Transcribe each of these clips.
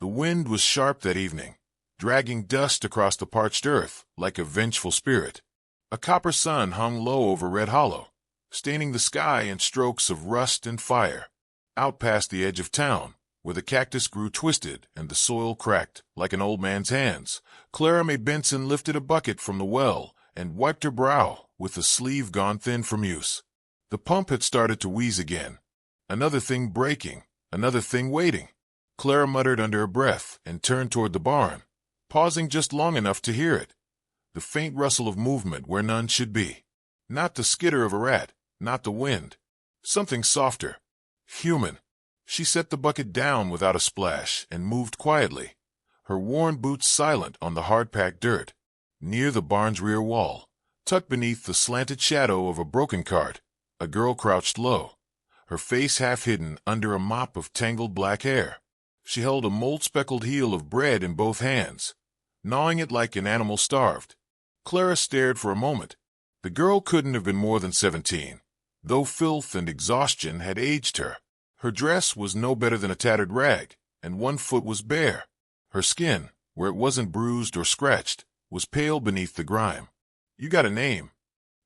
The wind was sharp that evening, dragging dust across the parched earth like a vengeful spirit. A copper sun hung low over Red Hollow, staining the sky in strokes of rust and fire. Out past the edge of town, where the cactus grew twisted and the soil cracked like an old man's hands, Clara May Benson lifted a bucket from the well and wiped her brow with the sleeve gone thin from use. The pump had started to wheeze again. Another thing breaking, another thing waiting. Clara muttered under her breath and turned toward the barn, pausing just long enough to hear it. The faint rustle of movement where none should be. Not the skitter of a rat, not the wind. Something softer. Human. She set the bucket down without a splash and moved quietly, her worn boots silent on the hard-packed dirt. Near the barn's rear wall, tucked beneath the slanted shadow of a broken cart, a girl crouched low, her face half hidden under a mop of tangled black hair. She held a mold-speckled heel of bread in both hands, gnawing it like an animal starved. Clara stared for a moment. The girl couldn't have been more than 17, though filth and exhaustion had aged her. Her dress was no better than a tattered rag, and one foot was bare. Her skin, where it wasn't bruised or scratched, was pale beneath the grime. "You got a name?"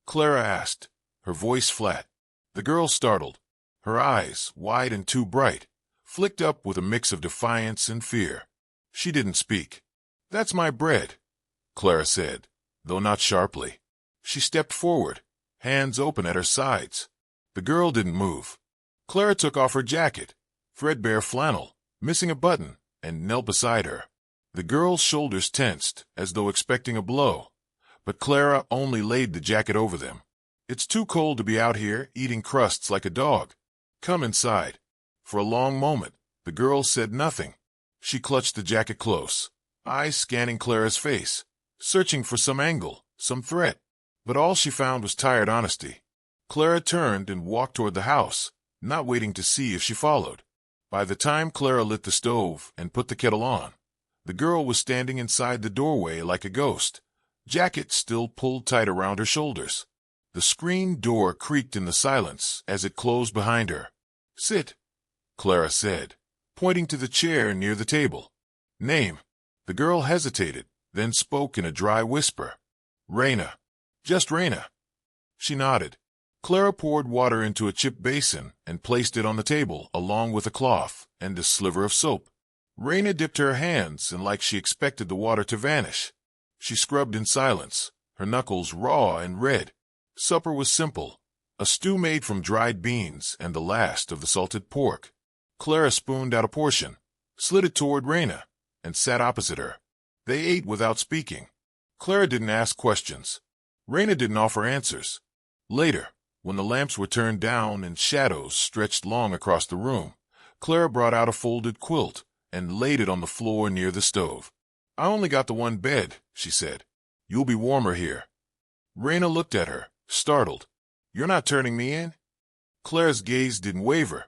Clara asked, her voice flat. The girl startled. Her eyes, wide and too bright, flicked up with a mix of defiance and fear. She didn't speak. "That's my bread," Clara said, though not sharply. She stepped forward, hands open at her sides. The girl didn't move. Clara took off her jacket, threadbare flannel, missing a button, and knelt beside her. The girl's shoulders tensed, as though expecting a blow, but Clara only laid the jacket over them. "It's too cold to be out here eating crusts like a dog. Come inside." For a long moment, the girl said nothing. She clutched the jacket close, eyes scanning Clara's face, searching for some angle, some threat. But all she found was tired honesty. Clara turned and walked toward the house, not waiting to see if she followed. By the time Clara lit the stove and put the kettle on, the girl was standing inside the doorway like a ghost, jacket still pulled tight around her shoulders. The screen door creaked in the silence as it closed behind her. "Sit," Clara said, pointing to the chair near the table. "Name?" The girl hesitated, then spoke in a dry whisper. "Raina. Just Raina." She nodded. Clara poured water into a chip basin and placed it on the table along with a cloth and a sliver of soap. Raina dipped her hands and like she expected the water to vanish. She scrubbed in silence, her knuckles raw and red. Supper was simple, a stew made from dried beans and the last of the salted pork. Clara spooned out a portion, slid it toward Raina, and sat opposite her. They ate without speaking. Clara didn't ask questions. Raina didn't offer answers. Later, when the lamps were turned down and shadows stretched long across the room, Clara brought out a folded quilt and laid it on the floor near the stove. "I only got the one bed," she said. "You'll be warmer here." Raina looked at her, startled. "You're not turning me in?" Clara's gaze didn't waver.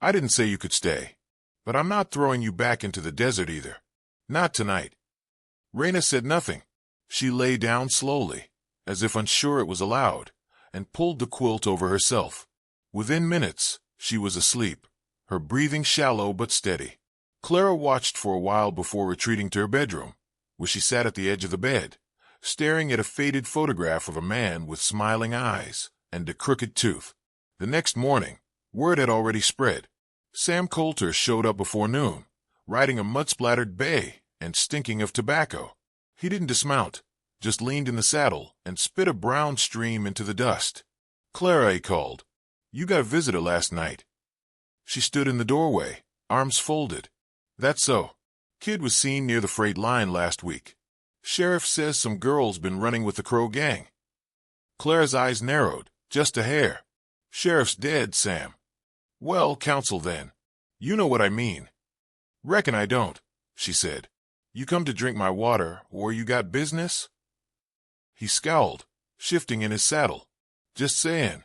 "I didn't say you could stay. But I'm not throwing you back into the desert either. Not tonight." Raina said nothing. She lay down slowly, as if unsure it was allowed, and pulled the quilt over herself. Within minutes, she was asleep, her breathing shallow but steady. Clara watched for a while before retreating to her bedroom, where she sat at the edge of the bed, staring at a faded photograph of a man with smiling eyes and a crooked tooth. The next morning, word had already spread. Sam Coulter showed up before noon, riding a mud-splattered bay and stinking of tobacco. He didn't dismount, just leaned in the saddle and spit a brown stream into the dust. "Clara," he called, "you got a visitor last night." She stood in the doorway, arms folded. "That's so. Kid was seen near the freight line last week. Sheriff says some girl's been running with the Crow gang." Clara's eyes narrowed, just a hair. "Sheriff's dead, Sam." "Well, counsel then. You know what I mean." "Reckon I don't," she said. "You come to drink my water, or you got business?" He scowled, shifting in his saddle. "Just saying,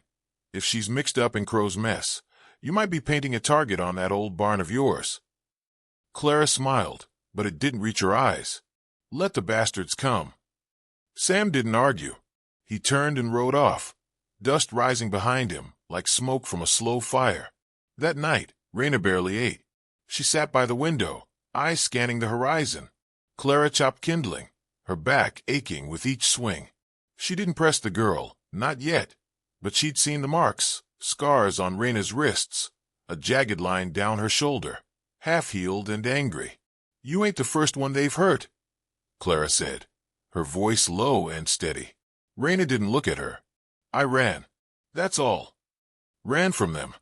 if she's mixed up in Crow's mess, you might be painting a target on that old barn of yours." Clara smiled, but it didn't reach her eyes. "Let the bastards come." Sam didn't argue. He turned and rode off, dust rising behind him like smoke from a slow fire. That night, Raina barely ate. She sat by the window, eyes scanning the horizon. Clara chopped kindling, her back aching with each swing. She didn't press the girl, not yet, but she'd seen the marks, scars on Reina's wrists, a jagged line down her shoulder, half-healed and angry. "You ain't the first one they've hurt," Clara said, her voice low and steady. Reina didn't look at her. "I ran. That's all. Ran from them."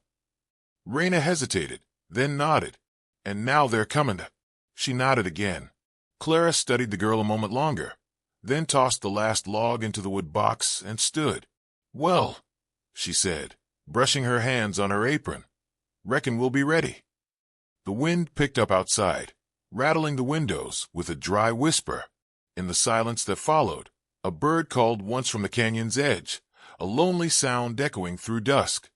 Reina hesitated, then nodded. "And now they're coming to—" She nodded again. Clara studied the girl a moment longer, then tossed the last log into the wood box and stood. "Well," she said, brushing her hands on her apron, "reckon we'll be ready." The wind picked up outside, rattling the windows with a dry whisper. In the silence that followed, a bird called once from the canyon's edge, a lonely sound echoing through dusk.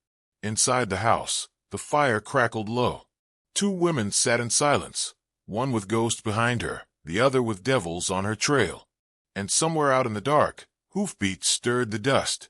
Inside the house, the fire crackled low. Two women sat in silence, one with ghosts behind her, the other with devils on her trail. And somewhere out in the dark, hoofbeats stirred the dust.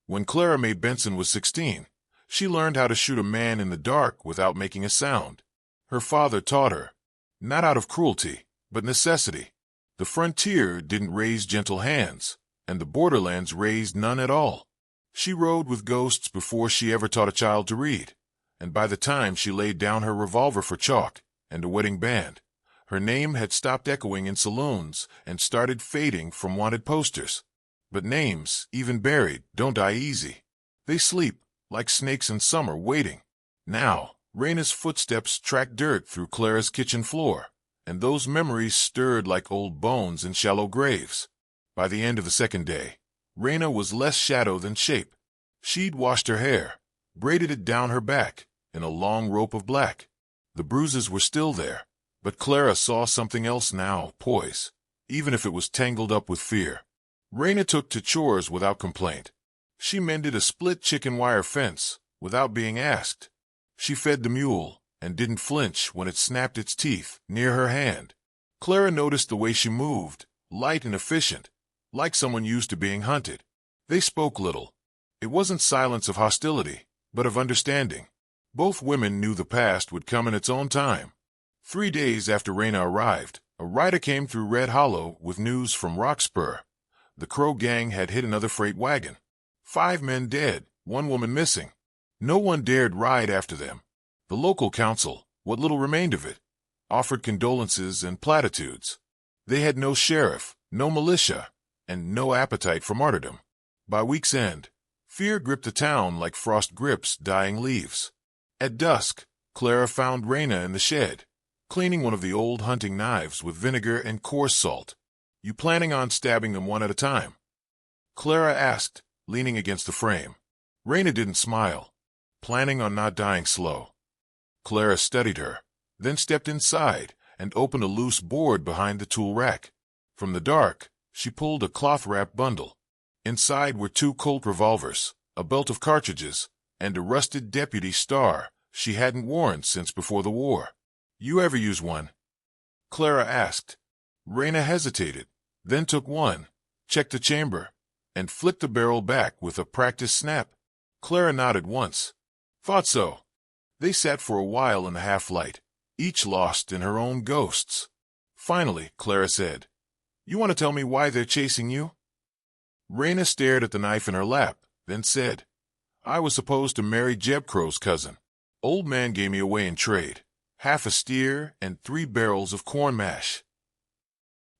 When Clara Mae Benson was 16, she learned how to shoot a man in the dark without making a sound. Her father taught her, not out of cruelty, but necessity. The frontier didn't raise gentle hands, and the borderlands raised none at all. She rode with ghosts before she ever taught a child to read, and by the time she laid down her revolver for chalk and a wedding band, her name had stopped echoing in saloons and started fading from wanted posters. But names, even buried, don't die easy. They sleep, like snakes in summer, waiting. Now, Reina's footsteps tracked dirt through Clara's kitchen floor, and those memories stirred like old bones in shallow graves. By the end of the second day, Reina was less shadow than shape. She'd washed her hair, braided it down her back in a long rope of black. The bruises were still there, but Clara saw something else now, poise, even if it was tangled up with fear. Reina took to chores without complaint. She mended a split chicken wire fence without being asked. She fed the mule and didn't flinch when it snapped its teeth near her hand. Clara noticed the way she moved, light and efficient, like someone used to being hunted. They spoke little. It wasn't silence of hostility, but of understanding. Both women knew the past would come in its own time. 3 days after Reina arrived, a rider came through Red Hollow with news from Rockspur. The Crow gang had hit another freight wagon. 5 men dead, 1 woman missing. No one dared ride after them. The local council, what little remained of it, offered condolences and platitudes. They had no sheriff, no militia, and no appetite for martyrdom. By week's end, fear gripped the town like frost grips dying leaves. At dusk, Clara found Reina in the shed, cleaning one of the old hunting knives with vinegar and coarse salt. "You planning on stabbing them one at a time?" Clara asked, leaning against the frame. Reina didn't smile. "Planning on not dying slow." Clara studied her, then stepped inside and opened a loose board behind the tool rack. From the dark, she pulled a cloth-wrapped bundle. Inside were 2 Colt revolvers, a belt of cartridges, and a rusted deputy star she hadn't worn since before the war. "You ever use one?" Clara asked. Reina hesitated, then took one, checked the chamber, and flicked the barrel back with a practiced snap. Clara nodded once. "Thought so." They sat for a while in the half-light, each lost in her own ghosts. Finally, Clara said, "You want to tell me why they're chasing you?" Reina stared at the knife in her lap, then said, "I was supposed to marry Jeb Crow's cousin. Old man gave me away in trade, half a steer and 3 barrels of corn mash."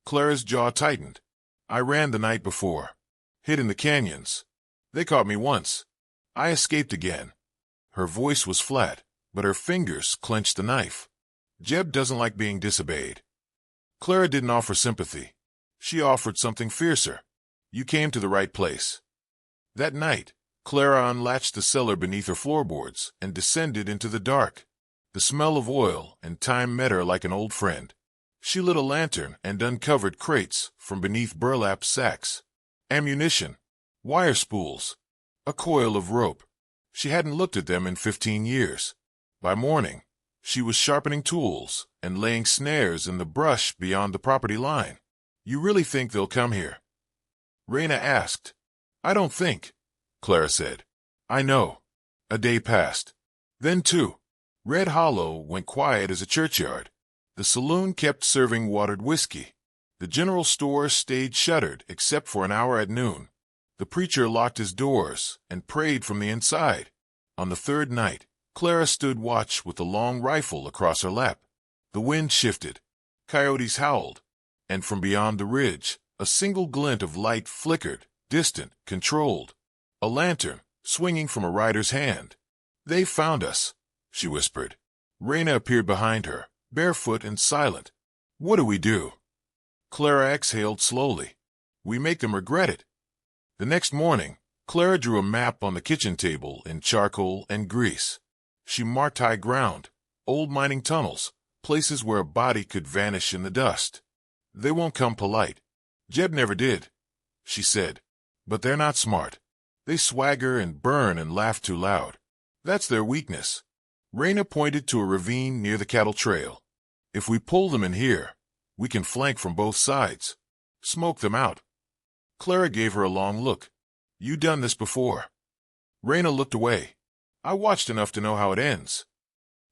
Clara's jaw tightened. "I ran the night before. Hid in the canyons. They caught me once. I escaped again." Her voice was flat, but her fingers clenched the knife. "Jeb doesn't like being disobeyed." Clara didn't offer sympathy. She offered something fiercer. "You came to the right place." That night, Clara unlatched the cellar beneath her floorboards and descended into the dark. The smell of oil and time met her like an old friend. She lit a lantern and uncovered crates from beneath burlap sacks. Ammunition, wire spools, a coil of rope. She hadn't looked at them in 15 years. By morning, she was sharpening tools and laying snares in the brush beyond the property line. "You really think they'll come here?" Reina asked. "I don't think," Clara said. "I know." A day passed. Then 2. Red Hollow went quiet as a churchyard. The saloon kept serving watered whiskey. The general store stayed shuttered except for an hour at noon. The preacher locked his doors and prayed from the inside. On the third night, Clara stood watch with a long rifle across her lap. The wind shifted. Coyotes howled. And from beyond the ridge, a single glint of light flickered, distant, controlled. A lantern, swinging from a rider's hand. "They found us," she whispered. Raina appeared behind her, barefoot and silent. "What do we do?" Clara exhaled slowly. "We make them regret it." The next morning, Clara drew a map on the kitchen table in charcoal and grease. She marked high ground, old mining tunnels, places where a body could vanish in the dust. "They won't come polite. Jeb never did," she said. "But they're not smart. They swagger and burn and laugh too loud. That's their weakness." Raina pointed to a ravine near the cattle trail. "If we pull them in here, we can flank from both sides. Smoke them out." Clara gave her a long look. "You done this before." Raina looked away. "I watched enough to know how it ends."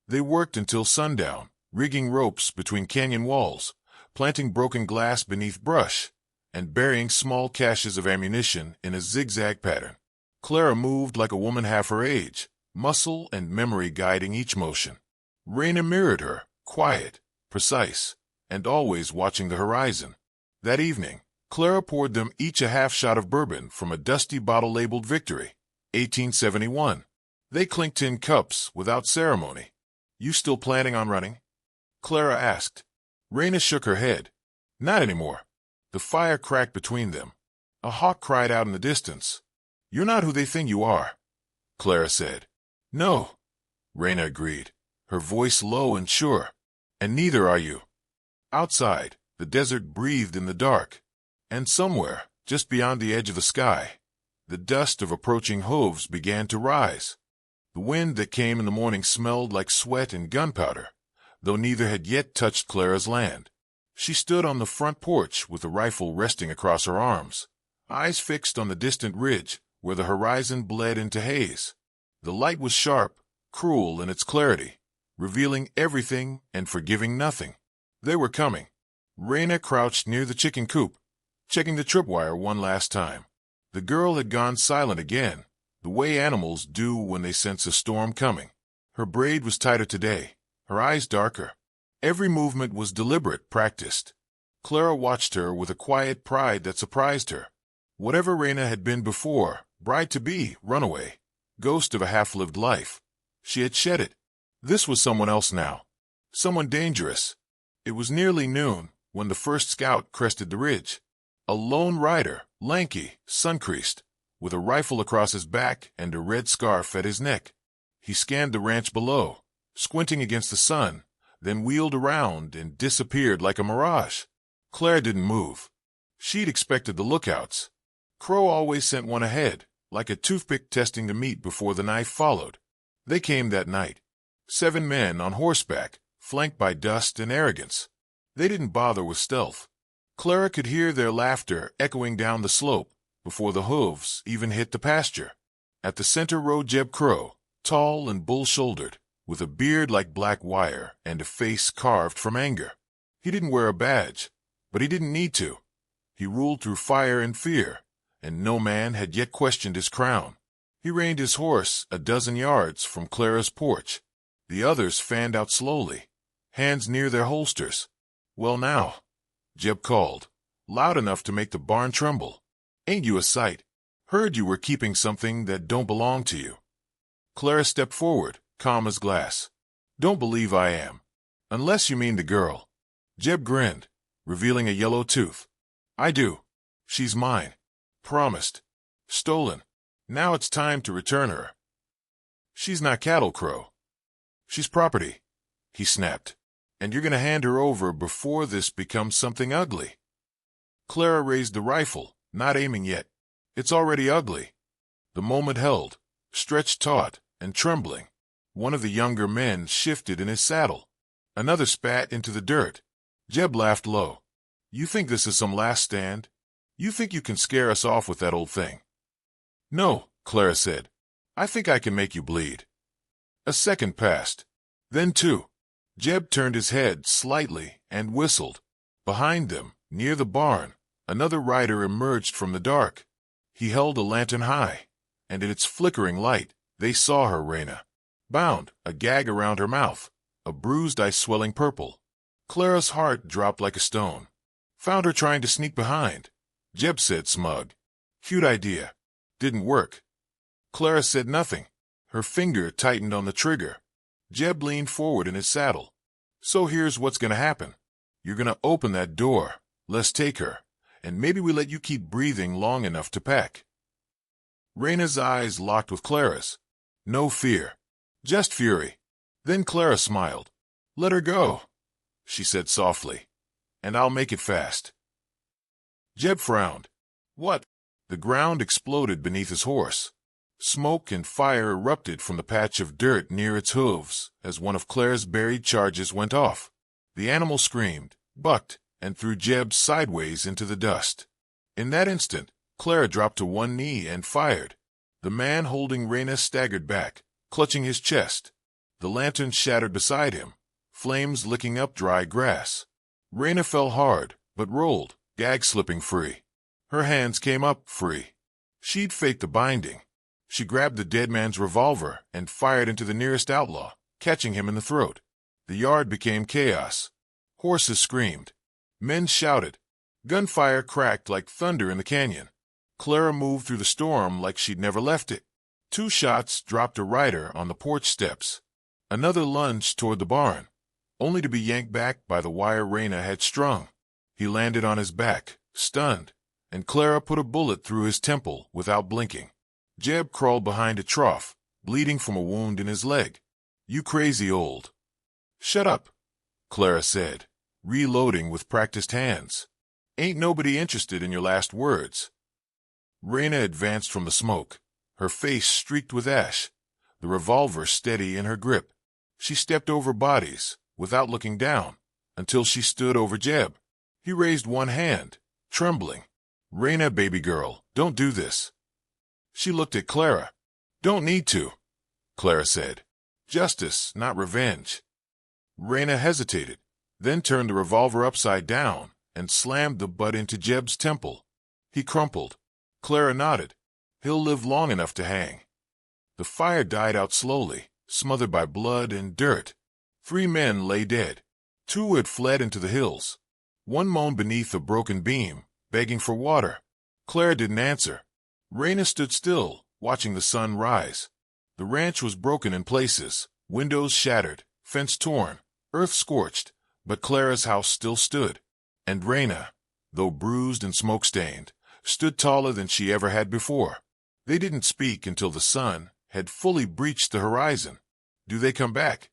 They worked until sundown, rigging ropes between canyon walls, planting broken glass beneath brush, and burying small caches of ammunition in a zigzag pattern. Clara moved like a woman half her age, muscle and memory guiding each motion. Raina mirrored her, quiet, precise, and always watching the horizon. That evening, Clara poured them each a half shot of bourbon from a dusty bottle labeled Victory, 1871. They clinked tin cups without ceremony. "You still planning on running?" Clara asked. Raina shook her head. "Not anymore." The fire cracked between them. A hawk cried out in the distance. "You're not who they think you are," Clara said. "No," Raina agreed, her voice low and sure. "And neither are you." Outside, the desert breathed in the dark. And somewhere, just beyond the edge of the sky, the dust of approaching hooves began to rise. The wind that came in the morning smelled like sweat and gunpowder, though neither had yet touched Clara's land. She stood on the front porch with the rifle resting across her arms, eyes fixed on the distant ridge where the horizon bled into haze. The light was sharp, cruel in its clarity, revealing everything and forgiving nothing. They were coming. Raina crouched near the chicken coop, checking the tripwire one last time. The girl had gone silent again, the way animals do when they sense a storm coming. Her braid was tighter today, her eyes darker. Every movement was deliberate, practiced. Clara watched her with a quiet pride that surprised her. Whatever Raina had been before, bride-to-be, runaway, ghost of a half-lived life, she had shed it. This was someone else now, someone dangerous. It was nearly noon when the first scout crested the ridge. A lone rider, lanky, sun-creased, with a rifle across his back and a red scarf at his neck. He scanned the ranch below, squinting against the sun, then wheeled around and disappeared like a mirage. Claire didn't move. She'd expected the lookouts. Crow always sent one ahead, like a toothpick testing the meat before the knife followed. They came that night. 7 men on horseback, flanked by dust and arrogance. They didn't bother with stealth. Clara could hear their laughter echoing down the slope before the hooves even hit the pasture. At the center rode Jeb Crow, tall and bull-shouldered, with a beard like black wire and a face carved from anger. He didn't wear a badge, but he didn't need to. He ruled through fire and fear, and no man had yet questioned his crown. He reined his horse a dozen yards from Clara's porch. The others fanned out slowly, hands near their holsters. "Well now," Jeb called, loud enough to make the barn tremble. "Ain't you a sight? Heard you were keeping something that don't belong to you." Clara stepped forward, calm as glass. "Don't believe I am. Unless you mean the girl." Jeb grinned, revealing a yellow tooth. "I do. She's mine. Promised. Stolen. Now it's time to return her." "She's not cattle, Crow. She's property," he snapped. "And you're going to hand her over before this becomes something ugly." Clara raised the rifle, not aiming yet. "It's already ugly." The moment held, stretched taut and trembling. One of the younger men shifted in his saddle. Another spat into the dirt. Jeb laughed low. "You think this is some last stand? You think you can scare us off with that old thing?" "No," Clara said. "I think I can make you bleed." A second passed. Then 2. Jeb turned his head slightly and whistled. Behind them, near the barn, another rider emerged from the dark. He held a lantern high, and in its flickering light, they saw her, Raina. Bound, a gag around her mouth, a bruised eye swelling purple. Clara's heart dropped like a stone. Found her trying to sneak behind, Jeb said, smug. Cute idea. Didn't work. Clara said nothing. Her finger tightened on the trigger. Jeb leaned forward in his saddle. So here's what's gonna happen. You're gonna open that door. Let's take her, and maybe we let you keep breathing long enough to pack. Raina's eyes locked with Clara's. No fear. Just fury. Then Clara smiled. Let her go, she said softly, and I'll make it fast. Jeb frowned. What? The ground exploded beneath his horse. Smoke and fire erupted from the patch of dirt near its hooves as one of Clara's buried charges went off. The animal screamed, bucked, and threw Jeb sideways into the dust. In that instant, Clara dropped to one knee and fired. The man holding Raina staggered back, clutching his chest. The lantern shattered beside him, flames licking up dry grass. Raina fell hard, but rolled, gag slipping free. Her hands came up free. She'd faked the binding. She grabbed the dead man's revolver and fired into the nearest outlaw, catching him in the throat. The yard became chaos. Horses screamed. Men shouted. Gunfire cracked like thunder in the canyon. Clara moved through the storm like she'd never left it. 2 shots dropped a rider on the porch steps. Another lunged toward the barn, only to be yanked back by the wire Raina had strung. He landed on his back, stunned, and Clara put a bullet through his temple without blinking. Jeb crawled behind a trough, bleeding from a wound in his leg. You crazy old. Shut up, Clara said, reloading with practiced hands. Ain't nobody interested in your last words. Raina advanced from the smoke, her face streaked with ash, the revolver steady in her grip. She stepped over bodies, without looking down, until she stood over Jeb. He raised one hand, trembling. Raina, baby girl, don't do this. She looked at Clara. Don't need to, Clara said. Justice, not revenge. Raina hesitated, then turned the revolver upside down and slammed the butt into Jeb's temple. He crumpled. Clara nodded. He'll live long enough to hang. The fire died out slowly, smothered by blood and dirt. 3 men lay dead. 2 had fled into the hills. 1 moaned beneath a broken beam, begging for water. Clara didn't answer. Raina stood still, watching the sun rise. The ranch was broken in places, windows shattered, fence torn, earth scorched, but Clara's house still stood. And Raina, though bruised and smoke-stained, stood taller than she ever had before. They didn't speak until the sun had fully breached the horizon. Do they come back?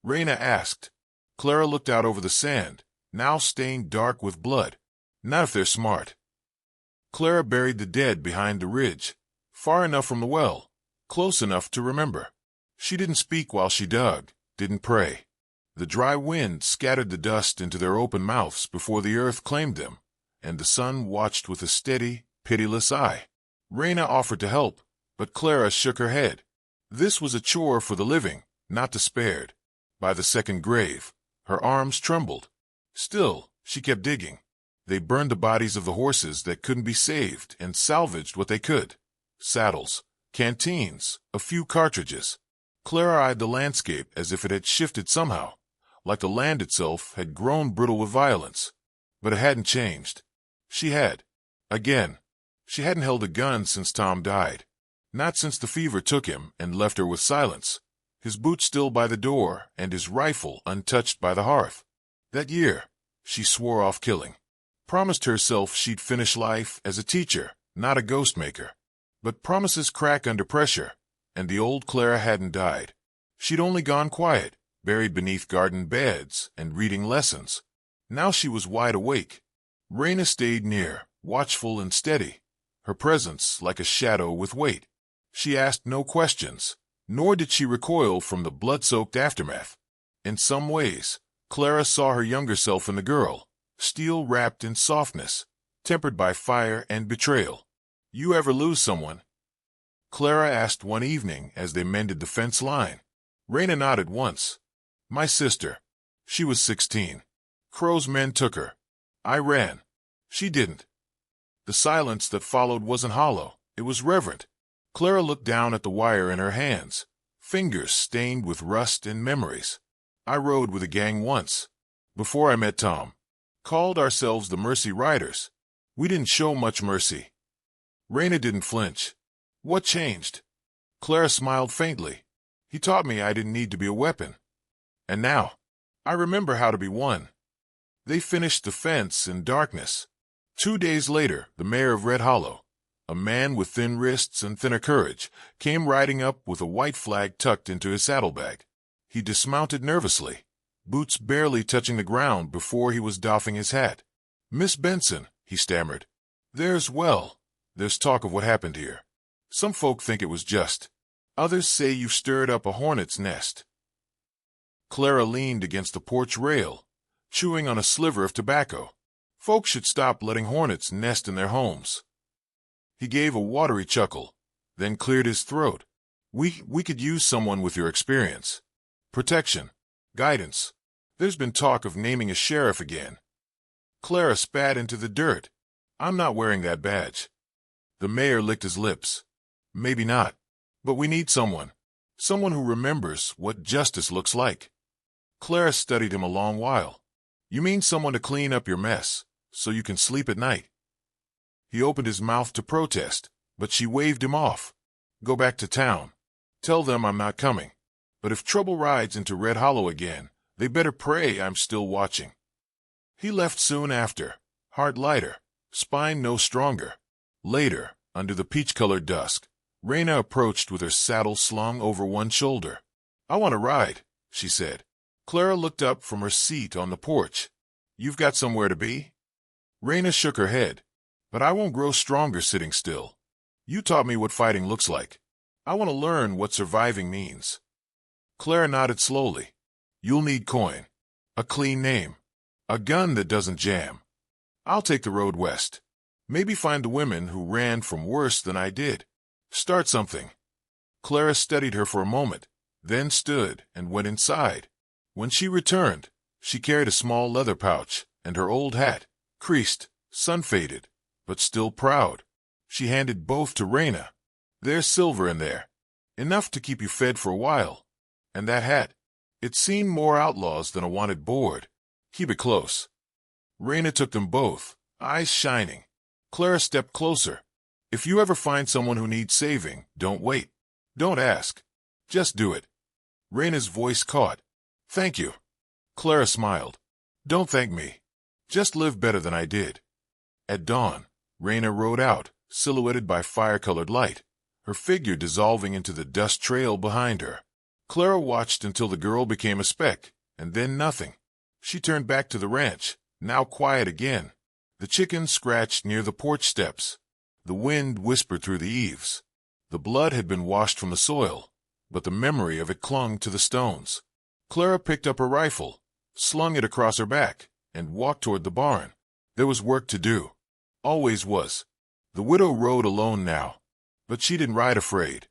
Raina asked. Clara looked out over the sand, now stained dark with blood. Not if they're smart. Clara buried the dead behind the ridge, far enough from the well, close enough to remember. She didn't speak while she dug, didn't pray. The dry wind scattered the dust into their open mouths before the earth claimed them, and the sun watched with a steady, pitiless eye. Raina offered to help, but Clara shook her head. This was a chore for the living, not the spared. By the second grave, her arms trembled. Still, she kept digging. They burned the bodies of the horses that couldn't be saved and salvaged what they could. Saddles, canteens, a few cartridges. Clara eyed the landscape as if it had shifted somehow, like the land itself had grown brittle with violence. But it hadn't changed. She had. Again. She hadn't held a gun since Tom died. Not since the fever took him and left her with silence. His boots still by the door and his rifle untouched by the hearth. That year, she swore off killing. Promised herself she'd finish life as a teacher, not a ghost maker. But promises crack under pressure, and the old Clara hadn't died. She'd only gone quiet, buried beneath garden beds and reading lessons. Now she was wide awake. Raina stayed near, watchful and steady, her presence like a shadow with weight. She asked no questions, nor did she recoil from the blood-soaked aftermath. In some ways, Clara saw her younger self in the girl, steel wrapped in softness, tempered by fire and betrayal. You ever lose someone? Clara asked one evening as they mended the fence line. Raina nodded once. My sister. She was 16. Crow's men took her. I ran. She didn't. The silence that followed wasn't hollow. It was reverent. Clara looked down at the wire in her hands, fingers stained with rust and memories. I rode with a gang once, before I met Tom. Called ourselves the Mercy Riders. We didn't show much mercy. Raina didn't flinch. What changed? Clara smiled faintly. He taught me I didn't need to be a weapon. And now, I remember how to be one. They finished the fence in darkness. 2 days later, the mayor of Red Hollow, a man with thin wrists and thinner courage, came riding up with a white flag tucked into his saddlebag. He dismounted nervously, boots barely touching the ground before he was doffing his hat. "Miss Benson," he stammered, there's talk of what happened here. Some folk think it was just. Others say you've stirred up a hornet's nest." Clara leaned against the porch rail, chewing on a sliver of tobacco. Folks should stop letting hornets nest in their homes. He gave a watery chuckle, then cleared his throat. We could use someone with your experience. Protection. Guidance. There's been talk of naming a sheriff again. Clara spat into the dirt. I'm not wearing that badge. The mayor licked his lips. Maybe not. But we need someone. Someone who remembers what justice looks like. Clara studied him a long while. You mean someone to clean up your mess, so you can sleep at night? He opened his mouth to protest, but she waved him off. Go back to town. Tell them I'm not coming. But if trouble rides into Red Hollow again, they better pray I'm still watching. He left soon after, heart lighter, spine no stronger. Later, under the peach-colored dusk, Raina approached with her saddle slung over one shoulder. I want to ride, she said. Clara looked up from her seat on the porch. You've got somewhere to be? Raina shook her head. But I won't grow stronger sitting still. You taught me what fighting looks like. I want to learn what surviving means. Clara nodded slowly. You'll need coin. A clean name. A gun that doesn't jam. I'll take the road west. Maybe find the women who ran from worse than I did. Start something. Clara studied her for a moment, then stood and went inside. When she returned, she carried a small leather pouch and her old hat, creased, sun-faded, but still proud. She handed both to Raina. There's silver in there. Enough to keep you fed for a while. And that hat. It seemed more outlaws than a wanted board. Keep it close. Raina took them both, eyes shining. Clara stepped closer. If you ever find someone who needs saving, don't wait. Don't ask. Just do it. Raina's voice caught. Thank you. Clara smiled. Don't thank me. Just live better than I did. At dawn, Raina rode out, silhouetted by fire-colored light, her figure dissolving into the dust trail behind her. Clara watched until the girl became a speck, and then nothing. She turned back to the ranch, now quiet again. The chickens scratched near the porch steps. The wind whispered through the eaves. The blood had been washed from the soil, but the memory of it clung to the stones. Clara picked up her rifle, slung it across her back, and walked toward the barn. There was work to do. Always was. The widow rode alone now, but she didn't ride afraid.